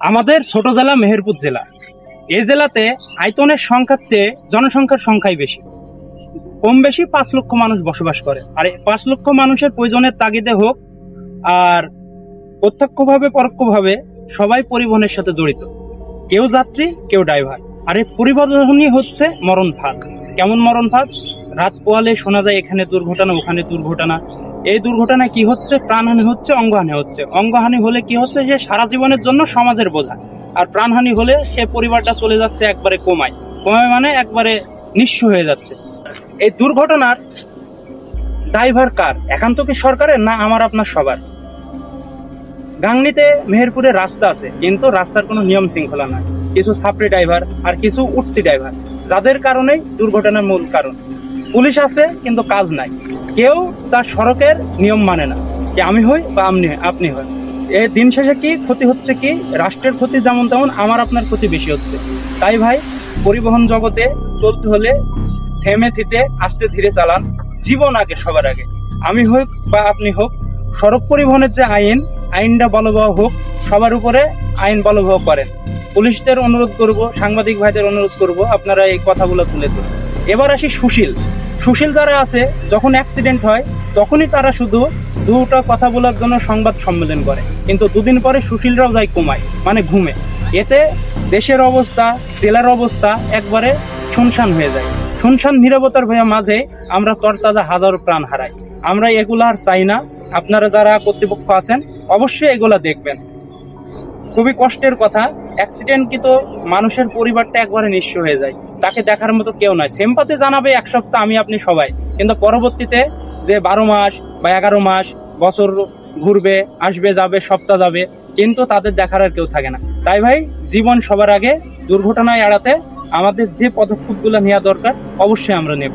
আমাদের ছোট জেলা মেহেরপুর জেলা। এই জেলাতে আয়তনের সংখ্যার চেয়ে জনসংখ্যার সংখ্যাই বেশি। কম বেশি 5 লক্ষ মানুষ বসবাস করে। আর এই 5 লক্ষ মানুষের প্রয়োজনের তাগিদে হোক আর প্রত্যক্ষভাবে পরোক্ষভাবে সবাই পরিবহনের সাথে জড়িত। কেউ যাত্রী, কেউ ড্রাইভার। আর এই পরিবহনই হচ্ছে মরণ ফাঁদ। কেমন মরণ ফাঁদ? রাত পোয়ালে শোনা যায় এখানে দুর্ঘটনা, ওখানে দুর্ঘটনা। এই দুর্ঘটনা কি হচ্ছে? প্রাণহানি হচ্ছে, অঙ্গহানি হচ্ছে। অঙ্গহানি হলে কি হচ্ছে? যে সারা জীবনের জন্য সমাজের বোঝা। আর প্রাণহানি হলে সে পরিবারটা চলে যাচ্ছে একবারে কোমায়। কোমায় মানে একবারে নিঃস্ব হয়ে যাচ্ছে। এই দুর্ঘটনার ড্রাইভার কার? একান্ত কি সরকারের, না আমার আপনার সবার? গাংনীতে মেহেরপুরে রাস্তা আছে, কিন্তু রাস্তার কোনো নিয়ম শৃঙ্খলা নাই। কিছু ছাপড়ি ড্রাইভার আর কিছু উঠতি ড্রাইভার, যাদের কারণেই দুর্ঘটনার মূল কারণ। পুলিশ আছে কিন্তু কাজ নাই। কেউ তার সড়কের নিয়ম মানে না, যে আমি হই বা আপনি হই। এ দিন শেষে কি ক্ষতি হচ্ছে? কি রাষ্ট্রের ক্ষতি যেমন তেমন আমার আপনার ক্ষতি বেশি হচ্ছে। তাই ভাই, পরিবহন জগতে চলতে হলে থেমে থিতে আস্তে ধীরে চালান। জীবন আগে, সবার আগে। আমি হোক বা আপনি হোক, সড়ক পরিবহনের যে আইনটা বলবৎ হোক, সবার উপরে আইন বলবৎ করেন। পুলিশদের অনুরোধ করব, সাংবাদিক ভাইদের অনুরোধ করব, আপনারা এই কথাগুলো তুলে ধরুন। এবার আসি সুশীল যারা আছে, যখন অ্যাক্সিডেন্ট হয় তখনই তারা শুধু দুটো কথা বলার জন্য সংবাদ সম্মেলন করে, কিন্তু দুদিন পরে সুশীলরাও যায় কোমায়, মানে ঘুমে। এতে দেশের অবস্থা, জেলার অবস্থা একবারে শুনশান হয়ে যায়। শুনশান নীরবতার মাঝে আমরা তরতাজা হাজারো প্রাণ হারাই। আমরা এগুলা আর চাই না। আপনারা যারা কর্তৃপক্ষ আছেন, অবশ্যই এগুলা দেখবেন। খুবই কষ্টের কথা, অ্যাক্সিডেন্ট কিন্তু মানুষের পরিবারটা একবারে নিঃস্ব হয়ে যায়। তাকে দেখার মতো কেউ নাই। সিম্পাথি জানাবে এক সপ্তাহ আমি আপনি সবাই, কিন্তু পরবর্তীতে যে 12 মাস বা 11 মাস, বছর ঘুরবে, আসবে যাবে, সপ্তাহ যাবে, কিন্তু তাদের দেখার আর কেউ থাকে না। তাই ভাই, জীবন সবার আগে। দুর্ঘটনায় এড়াতে আমাদের যে পদক্ষেপগুলো নেওয়া দরকার অবশ্যই আমরা নেব।